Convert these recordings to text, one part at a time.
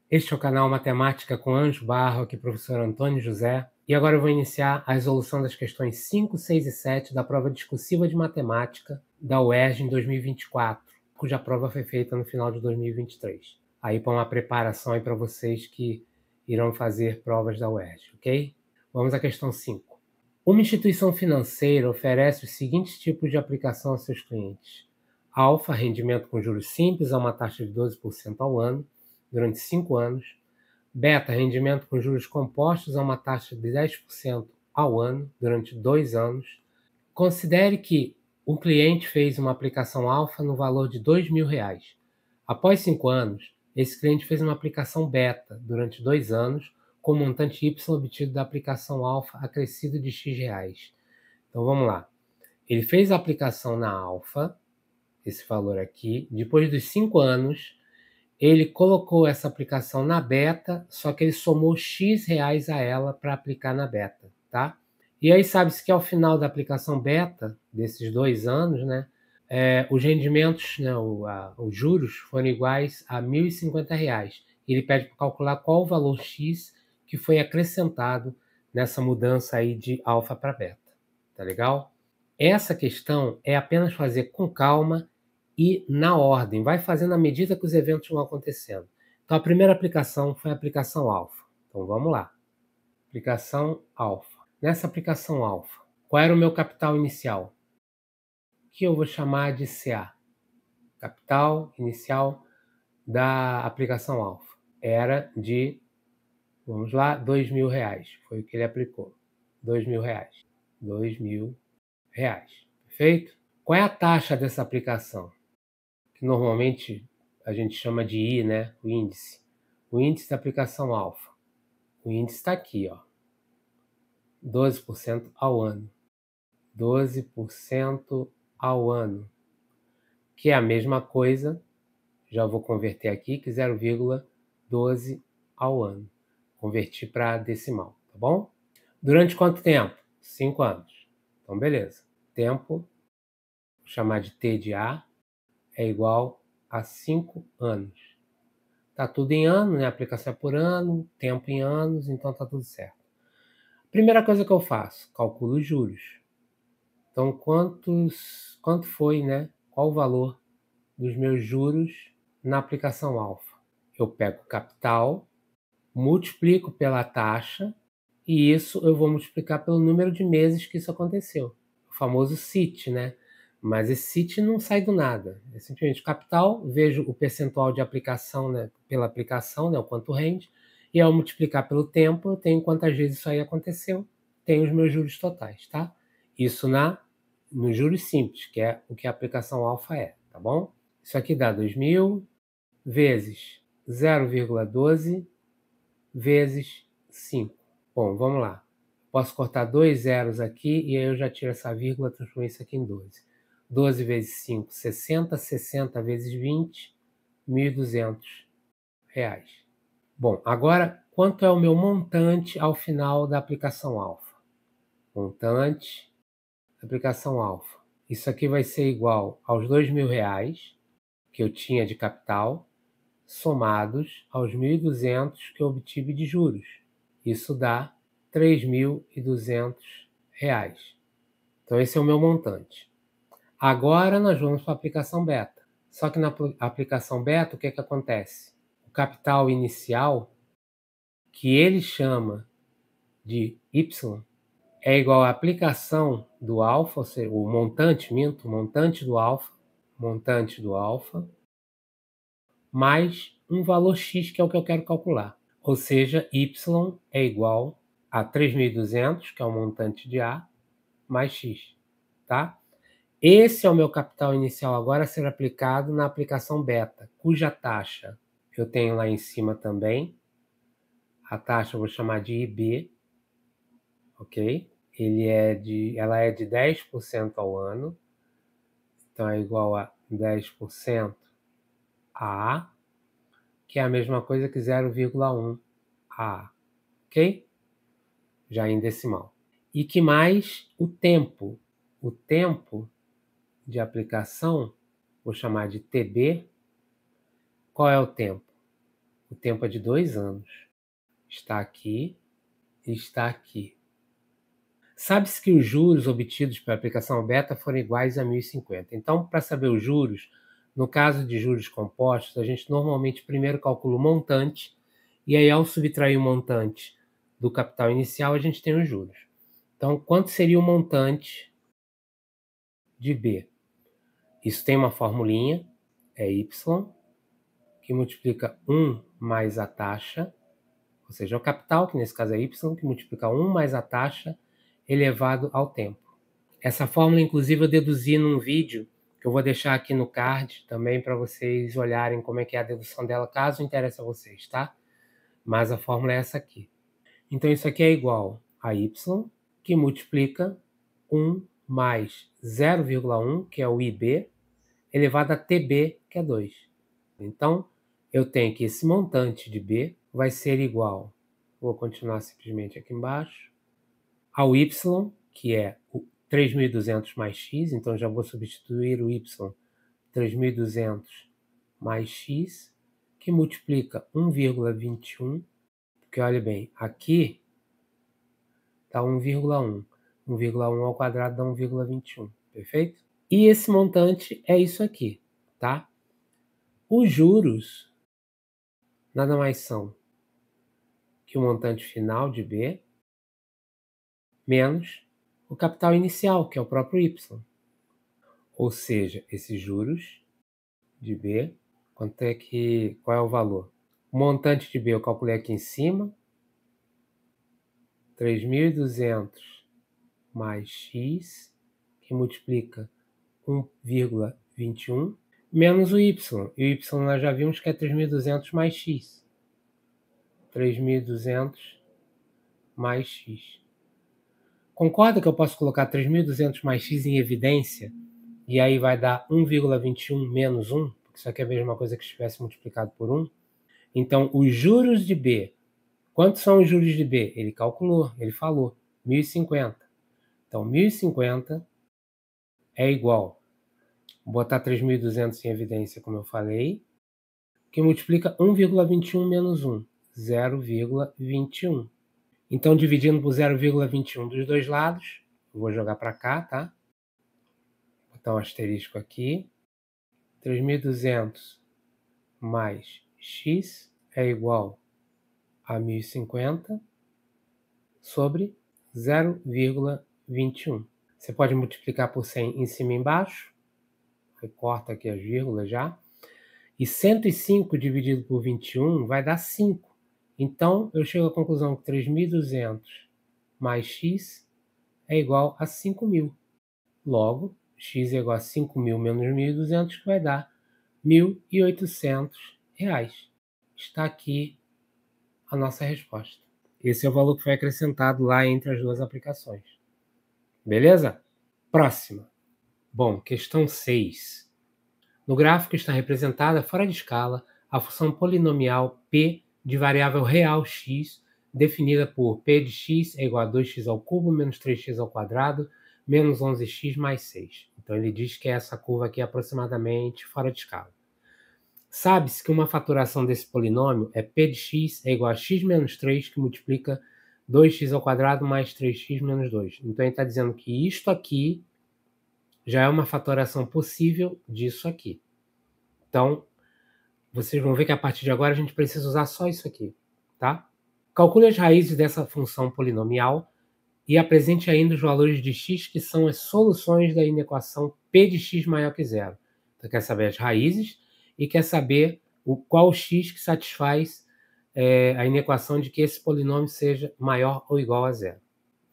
Este é o canal Matemática com Anjo Barro, aqui professor Antônio José, e agora eu vou iniciar a resolução das questões 5, 6 e 7 da prova discursiva de matemática da UERJ em 2024, cuja prova foi feita no final de 2023. Aí para uma preparação aí para vocês que irão fazer provas da UERJ, ok? Vamos à questão 5. Uma instituição financeira oferece os seguintes tipos de aplicação aos seus clientes. Alfa, rendimento com juros simples a uma taxa de 12% ao ano, durante 5 anos. Beta, rendimento com juros compostos a uma taxa de 10% ao ano, durante 2 anos. Considere que o cliente fez uma aplicação alfa no valor de R$ 2.000. Após 5 anos, esse cliente fez uma aplicação beta durante 2 anos, com o montante Y obtido da aplicação alfa acrescido de X reais. Então vamos lá. Ele fez a aplicação na alfa, esse valor aqui. Depois dos 5 anos, ele colocou essa aplicação na beta, só que ele somou X reais a ela para aplicar na beta, tá? E aí sabe-se que ao final da aplicação beta, desses 2 anos, né, os rendimentos, né, os juros foram iguais a R$ 1.050. Ele pede para calcular qual o valor X que foi acrescentado nessa mudança aí de alfa para beta. Tá legal? Essa questão é apenas fazer com calma e na ordem. Vai fazendo à medida que os eventos vão acontecendo. Então, a primeira aplicação foi a aplicação alfa. Então, vamos lá. Aplicação alfa. Nessa aplicação alfa, qual era o meu capital inicial? Que eu vou chamar de CA. Capital inicial da aplicação alfa. Era de, vamos lá, R$ 2.000. Foi o que ele aplicou. R$ 2.000. R$ 2.000. Perfeito? Qual é a taxa dessa aplicação? Que normalmente a gente chama de I, né? O índice. O índice da aplicação alfa. O índice está aqui, ó. 12% ao ano. 12% ao ano. Que é a mesma coisa, já vou converter aqui, que 0,12 ao ano. Converti para decimal, tá bom? Durante quanto tempo? 5 anos. Então, beleza. Tempo, vou chamar de T de A, é igual a 5 anos. Tá tudo em ano, né? A aplicação é por ano, tempo em anos, então tá tudo certo. Primeira coisa que eu faço, calculo os juros. Então, quanto foi, né? Qual o valor dos meus juros na aplicação alfa? Eu pego o capital, multiplico pela taxa, e isso eu vou multiplicar pelo número de meses que isso aconteceu. O famoso CIT, né? Mas esse CIT não sai do nada. É simplesmente capital, vejo o percentual de aplicação, né, pela aplicação, né, o quanto rende, e ao multiplicar pelo tempo, eu tenho quantas vezes isso aí aconteceu, tenho os meus juros totais, tá? Isso nos juros simples, que é o que a aplicação alfa é, tá bom? Isso aqui dá 2.000 vezes 0,12 vezes 5. Bom, vamos lá. Posso cortar 2 zeros aqui e aí eu já tiro essa vírgula, transformo isso aqui em 12. 12 vezes 5, 60. 60 vezes 20, R$ 1.200. Bom, agora, quanto é o meu montante ao final da aplicação alfa? Montante da aplicação alfa. Isso aqui vai ser igual aos R$ 2.000 que eu tinha de capital, somados aos 1.200 que eu obtive de juros. Isso dá R$ 3.200. Então, esse é o meu montante. Agora, nós vamos para a aplicação beta. Só que na aplicação beta, o que acontece? O capital inicial, que ele chama de Y, é igual à aplicação do alfa, ou seja, o montante do alfa, mais um valor X, que é o que eu quero calcular. Ou seja, Y é igual a 3.200, que é o montante de A, mais X, tá? Esse é o meu capital inicial agora a ser aplicado na aplicação beta, cuja taxa eu tenho lá em cima também. A taxa eu vou chamar de IB, ok? Ela é de 10% ao ano, então é igual a 10% a, que é a mesma coisa que 0,1 a, ok? Já em decimal. E que mais o tempo. O tempo de aplicação, vou chamar de TB. Qual é o tempo? O tempo é de 2 anos. Está aqui e está aqui. Sabe-se que os juros obtidos pela aplicação beta foram iguais a 1.050. Então, para saber os juros, no caso de juros compostos, a gente normalmente primeiro calcula o montante, e aí ao subtrair o montante do capital inicial, a gente tem os juros. Então, quanto seria o montante de B? Isso tem uma formulinha, é Y, que multiplica 1 mais a taxa, ou seja, o capital, que nesse caso é Y, que multiplica 1 mais a taxa elevado ao tempo. Essa fórmula, inclusive, eu deduzi num vídeo, que eu vou deixar aqui no card também para vocês olharem como é que é a dedução dela, caso interesse a vocês, tá? Mas a fórmula é essa aqui. Então, isso aqui é igual a Y, que multiplica 1 mais 0,1, que é o IB, elevado a TB, que é 2. Então, eu tenho que esse montante de B vai ser igual, vou continuar simplesmente aqui embaixo, ao Y, que é o 3.200 mais X, então já vou substituir o Y 3.200 mais X, que multiplica 1,21, porque olha bem, aqui dá 1,1. 1,1 ao quadrado dá 1,21, perfeito? E esse montante é isso aqui, tá? Os juros nada mais são que o montante final de B menos o capital inicial, que é o próprio Y. Ou seja, esses juros de B, qual é o valor? O montante de B eu calculei aqui em cima, 3.200 mais X, que multiplica 1,21, menos o Y. E o Y nós já vimos que é 3.200 mais X. 3.200 mais X. Concorda que eu posso colocar 3.200 mais X em evidência? E aí vai dar 1,21 menos 1, porque isso aqui é a mesma coisa que se tivesse multiplicado por 1. Então, os juros de B, quantos são os juros de B? Ele calculou, ele falou, 1.050. Então, 1.050 é igual, vou botar 3.200 em evidência, como eu falei, que multiplica 1,21 menos 1, 0,21. Então, dividindo por 0,21 dos dois lados, eu vou jogar para cá, tá? Vou botar um asterisco aqui. 3.200 mais x é igual a 1.050 sobre 0,21. Você pode multiplicar por 100 em cima e embaixo. Aí corta aqui as vírgulas já. E 105 dividido por 21 vai dar 5. Então, eu chego à conclusão que 3.200 mais x é igual a 5.000. Logo, x é igual a 5.000 menos 1.200, que vai dar R$ 1.800. Está aqui a nossa resposta. Esse é o valor que foi acrescentado lá entre as duas aplicações. Beleza? Próxima. Bom, questão 6. No gráfico está representada, fora de escala, a função polinomial p de variável real x, definida por p de x é igual a 2x ao cubo menos 3x ao quadrado menos 11x mais 6. Então ele diz que essa curva aqui é aproximadamente fora de escala. Sabe-se que uma faturação desse polinômio é p de x é igual a x menos 3, que multiplica 2x ao quadrado mais 3x menos 2. Então ele está dizendo que isto aqui já é uma fatoração possível disso aqui. Então, vocês vão ver que a partir de agora a gente precisa usar só isso aqui, tá? Calcule as raízes dessa função polinomial e apresente ainda os valores de x que são as soluções da inequação p de x maior que zero. Então, quer saber as raízes e quer saber qual x que satisfaz a inequação de que esse polinômio seja maior ou igual a zero.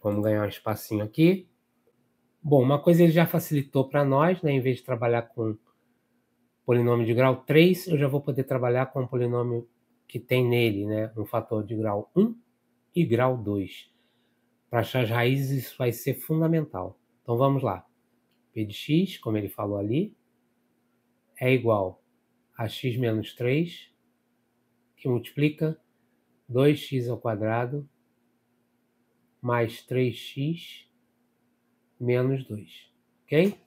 Vamos ganhar um espacinho aqui. Bom, uma coisa ele já facilitou para nós, né? Em vez de trabalhar com polinômio de grau 3, eu já vou poder trabalhar com um polinômio que tem nele, né, um fator de grau 1 e grau 2. Para achar as raízes, isso vai ser fundamental. Então vamos lá. P de x, como ele falou ali, é igual a x menos 3, que multiplica 2x ao quadrado mais 3x menos 2. Ok?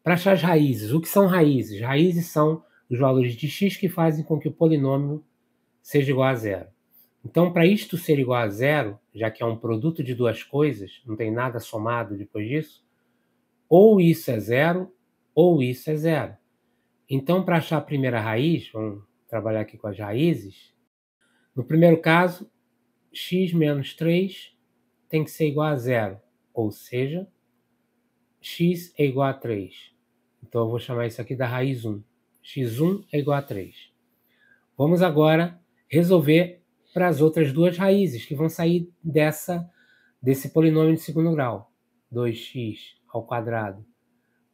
Para achar as raízes, o que são raízes? Raízes são os valores de x que fazem com que o polinômio seja igual a zero. Então, para isto ser igual a zero, já que é um produto de duas coisas, não tem nada somado depois disso, ou isso é zero, ou isso é zero. Então, para achar a primeira raiz, vamos trabalhar aqui com as raízes. No primeiro caso, x menos 3 tem que ser igual a zero, ou seja, x é igual a 3. Então, eu vou chamar isso aqui da raiz 1. x1 é igual a 3. Vamos agora resolver para as outras duas raízes, que vão sair desse polinômio de segundo grau. 2x ao quadrado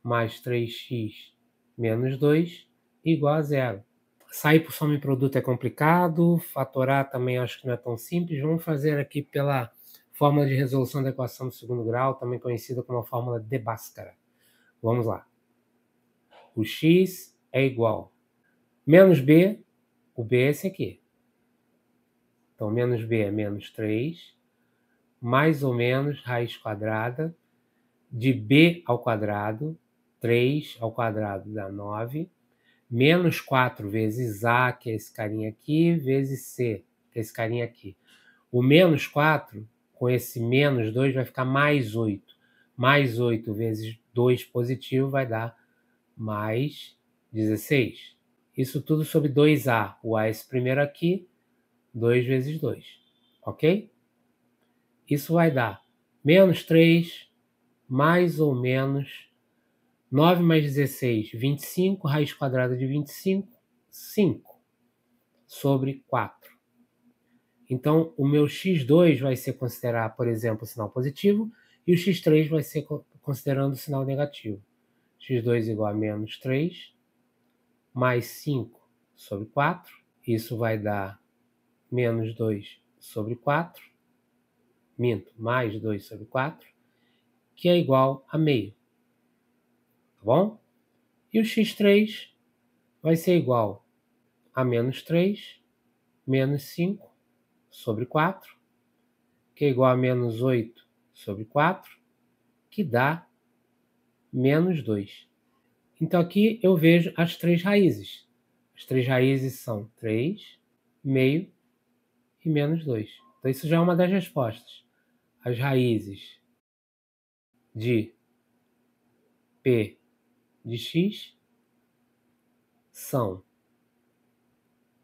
mais 3x menos 2 igual a zero. Sair por soma e produto é complicado, fatorar também acho que não é tão simples. Vamos fazer aqui pela fórmula de resolução da equação do segundo grau, também conhecida como a fórmula de Bhaskara. Vamos lá. O x é igual menos b, o b é esse aqui. Então, menos b é menos 3, mais ou menos raiz quadrada de b ao quadrado, 3 ao quadrado dá 9, menos 4 vezes a, que é esse carinha aqui, vezes c, que é esse carinha aqui. O menos 4, com esse menos 2, vai ficar mais 8. Mais 8 vezes 2 positivo vai dar mais 16. Isso tudo sobre 2a. O a é esse primeiro aqui, 2 vezes 2. Ok? Isso vai dar menos 3, mais ou menos 9 mais 16, 25, raiz quadrada de 25, 5, sobre 4. Então, o meu x2 vai ser considerar, por exemplo, o sinal positivo, e o x3 vai ser considerando o sinal negativo. x2 igual a menos 3, mais 5 sobre 4, isso vai dar menos 2 sobre 4, mais 2 sobre 4, que é igual a meio. Tá bom? E o x3 vai ser igual a menos 3, menos 5 sobre 4, que é igual a menos 8 sobre 4, que dá menos 2. Então aqui eu vejo as três raízes. As três raízes são 3, meio e menos 2. Então isso já é uma das respostas. As raízes de P de x são...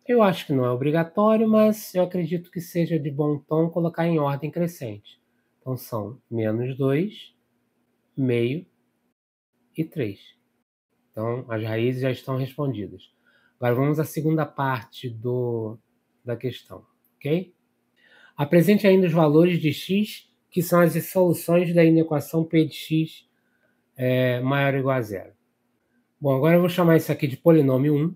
Eu acho que não é obrigatório, mas eu acredito que seja de bom tom colocar em ordem crescente. Então são menos 2, meio e 3. Então as raízes já estão respondidas. Agora vamos à segunda parte da questão, ok? Apresente ainda os valores de x, que são as soluções da inequação P de x maior ou igual a zero. Bom, agora eu vou chamar isso aqui de polinômio 1.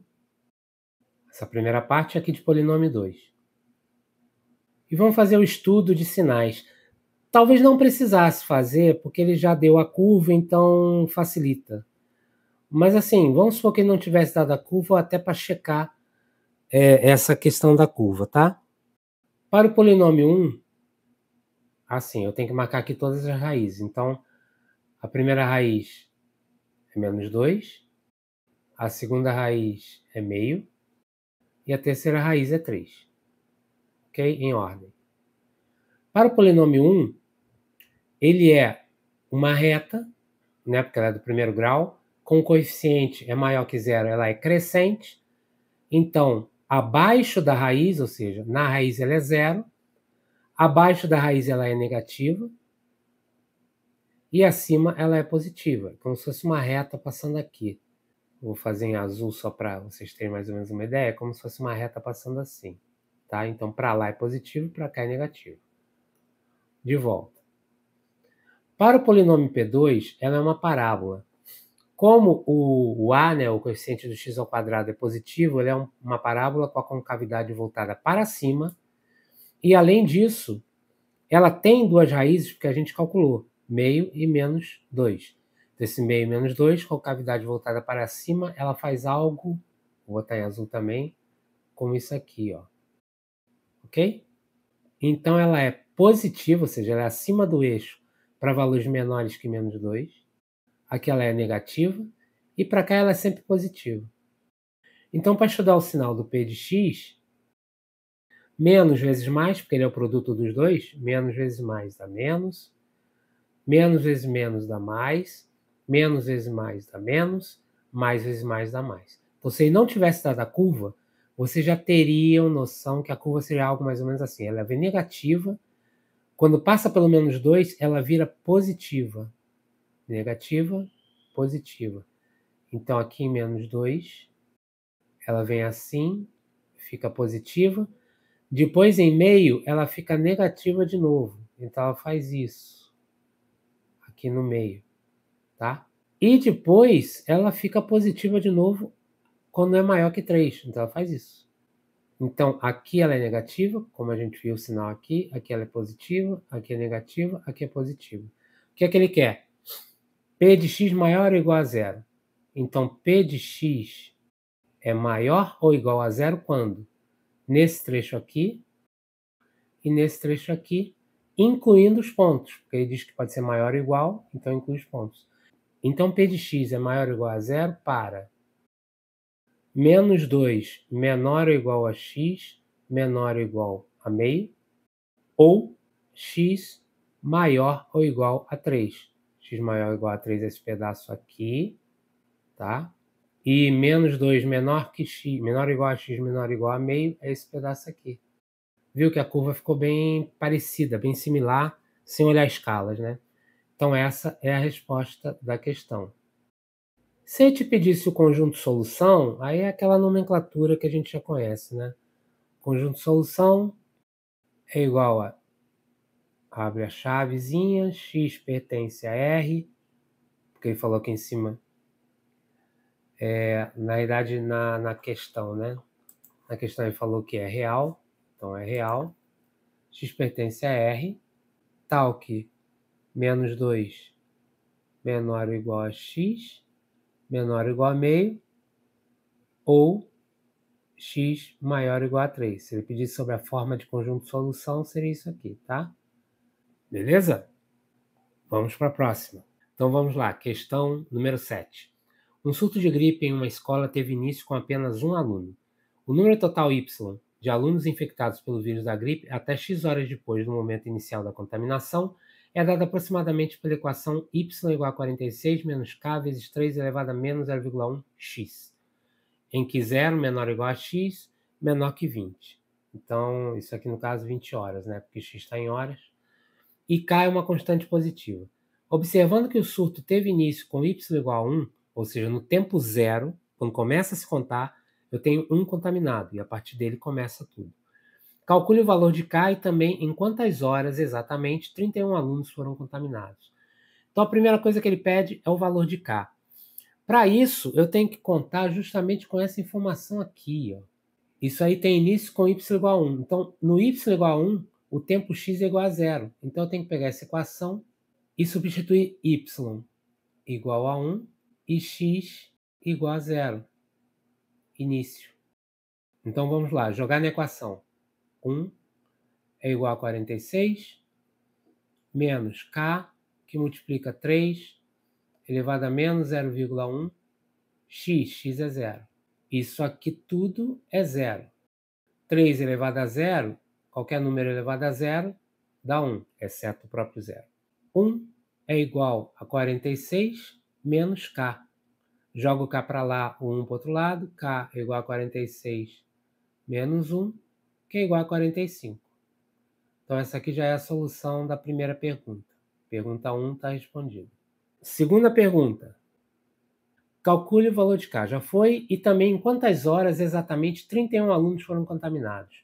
Essa primeira parte aqui de polinômio 2. E vamos fazer o estudo de sinais. Talvez não precisasse fazer, porque ele já deu a curva, então facilita. Mas assim, vamos supor que ele não tivesse dado a curva, até para checar essa questão da curva, tá? Para o polinômio 1, assim, eu tenho que marcar aqui todas as raízes. Então, a primeira raiz é menos 2, a segunda raiz é meio, e a terceira raiz é 3. Ok? Em ordem. Para o polinômio 1, ele é uma reta, né, porque ela é do primeiro grau, com o coeficiente é maior que zero, ela é crescente. Então, abaixo da raiz, ou seja, na raiz ela é zero, abaixo da raiz ela é negativa, e acima ela é positiva, como se fosse uma reta passando aqui. Vou fazer em azul só para vocês terem mais ou menos uma ideia, como se fosse uma reta passando assim. Tá? Então, para lá é positivo, para cá é negativo. De volta. Para o polinômio P2, ela é uma parábola. Como o A, né, o coeficiente do x ao quadrado é positivo, ele é uma parábola com a concavidade voltada para cima, e além disso, ela tem duas raízes, porque a gente calculou, meio e menos 2. Desse meio e menos 2, concavidade voltada para cima, ela faz algo, vou botar em azul também, como isso aqui, ó. Ok? Então ela é positiva, ou seja, ela é acima do eixo para valores menores que menos 2. Aqui ela é negativa, e para cá ela é sempre positiva. Então, para estudar o sinal do P de x, Menos vezes mais, porque ele é o produto dos dois, menos vezes mais dá menos. Menos vezes menos dá mais. Menos vezes mais dá menos. Mais vezes mais dá mais. Então, se ele não tivesse dado a curva, vocês já teriam noção que a curva seria algo mais ou menos assim. Ela vem negativa. Quando passa pelo menos 2, ela vira positiva. Negativa, positiva. Então, aqui em menos 2, ela vem assim, fica positiva. Depois, em meio, ela fica negativa de novo. Então, ela faz isso. Aqui no meio, tá? E depois, ela fica positiva de novo quando é maior que 3. Então, ela faz isso. Então, aqui ela é negativa, como a gente viu o sinal aqui. Aqui ela é positiva, aqui é negativa, aqui é positiva. O que é que ele quer? P de x maior ou igual a zero. Então, P de x é maior ou igual a zero quando? Nesse trecho aqui e nesse trecho aqui, incluindo os pontos, porque ele diz que pode ser maior ou igual, então inclui os pontos. Então, P de x é maior ou igual a zero para menos 2 menor ou igual a x menor ou igual a meio, ou x maior ou igual a 3. X maior ou igual a 3 é esse pedaço aqui, tá? E menos 2 menor que x, menor ou igual a x menor ou igual a meio, é esse pedaço aqui. Viu que a curva ficou bem parecida, bem similar, sem olhar escalas, né? Então essa é a resposta da questão. Se eu te pedisse o conjunto solução, aí é aquela nomenclatura que a gente já conhece, né? Conjunto solução é igual a, abre a chavezinha, x pertence a R, porque ele falou aqui em cima, na verdade na questão, né? Na questão ele falou que é real, então é real. X pertence a R, tal que menos 2 menor ou igual a x, menor ou igual a meio, ou x maior ou igual a 3. Se ele pedisse sobre a forma de conjunto de solução, seria isso aqui, tá? Beleza? Vamos para a próxima. Então vamos lá, questão número 7. Um surto de gripe em uma escola teve início com apenas um aluno. O número total y de alunos infectados pelo vírus da gripe até x horas depois do momento inicial da contaminação é dado aproximadamente pela equação y igual a 46 menos k vezes 3 elevado a menos 0,1x, em que 0 menor ou igual a x menor que 20. Então, isso aqui no caso 20 horas, né? Porque x está em horas. E k é uma constante positiva. Observando que o surto teve início com y igual a 1, ou seja, no tempo zero, quando começa a se contar, eu tenho um contaminado, e a partir dele começa tudo. Calcule o valor de K e também em quantas horas exatamente 31 alunos foram contaminados. Então, a primeira coisa que ele pede é o valor de K. Para isso, eu tenho que contar justamente com essa informação aqui. Ó. Isso aí tem início com y igual a 1. Então, no y igual a 1, o tempo x é igual a zero. Então, eu tenho que pegar essa equação e substituir y igual a 1 e x igual a zero. Início. Então, vamos lá, jogar na equação. 1 é igual a 46, menos k, que multiplica 3, elevado a menos 0,1, x é zero. Isso aqui tudo é zero. 3 elevado a zero, qualquer número elevado a zero, dá 1, exceto o próprio zero. 1 é igual a 46 menos k. Jogo k para lá, o 1 para o outro lado, k é igual a 46 menos 1, que é igual a 45. Então, essa aqui já é a solução da primeira pergunta. Pergunta 1 está respondida. Segunda pergunta. Calcule o valor de K. Já foi. E também em quantas horas exatamente 31 alunos foram contaminados.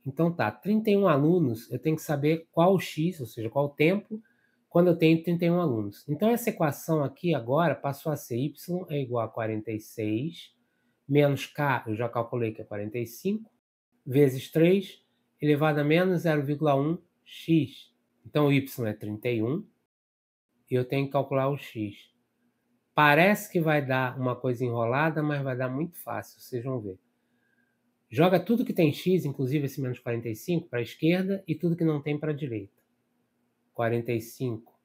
Então tá, 31 alunos, eu tenho que saber qual o X, ou seja, qual o tempo, quando eu tenho 31 alunos. Então essa equação aqui agora passou a ser y é igual a 46, menos K, eu já calculei que é 45, vezes 3, elevado a menos 0,1x. Então o y é 31, e eu tenho que calcular o x. Parece que vai dar uma coisa enrolada, mas vai dar muito fácil, vocês vão ver. Joga tudo que tem x, inclusive esse menos 45, para a esquerda e tudo que não tem para a direita. 45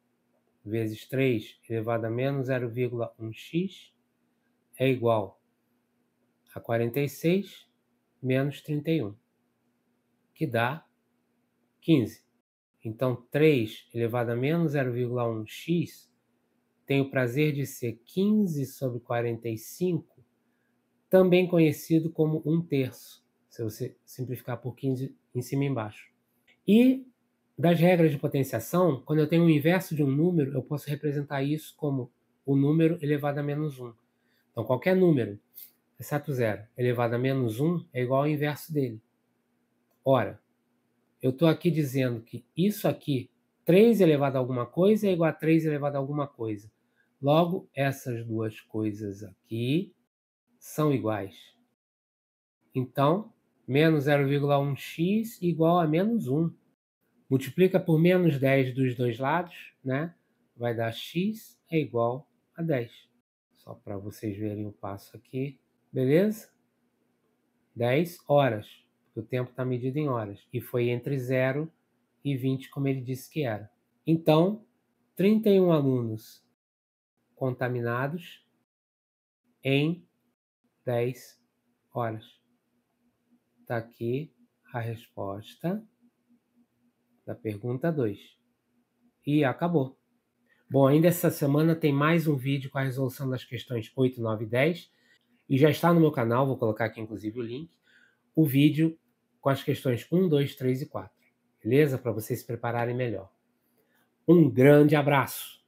vezes 3 elevado a menos 0,1x é igual a 46 menos 31. que dá 15. Então, 3 elevado a menos 0,1x tem o prazer de ser 15 sobre 45, também conhecido como 1/3, se você simplificar por 15 em cima e embaixo. E das regras de potenciação, quando eu tenho o inverso de um número, eu posso representar isso como o número elevado a menos 1. Então, qualquer número, exceto 0, elevado a menos 1 é igual ao inverso dele. Ora, eu estou aqui dizendo que isso aqui, 3 elevado a alguma coisa, é igual a 3 elevado a alguma coisa. Logo, essas duas coisas aqui são iguais. Então, menos 0,1x igual a menos 1. Multiplica por menos 10 dos dois lados, né? Vai dar x é igual a 10. Só para vocês verem o passo aqui. Beleza? 10 horas, porque o tempo está medido em horas. E foi entre 0 e 20, como ele disse que era. Então, 31 alunos contaminados em 10 horas. Está aqui a resposta da pergunta 2. E acabou. Bom, ainda essa semana tem mais um vídeo com a resolução das questões 8, 9 e 10. E já está no meu canal, vou colocar aqui inclusive o link, o vídeo com as questões 1, 2, 3 e 4. Beleza? Para vocês se prepararem melhor. Um grande abraço!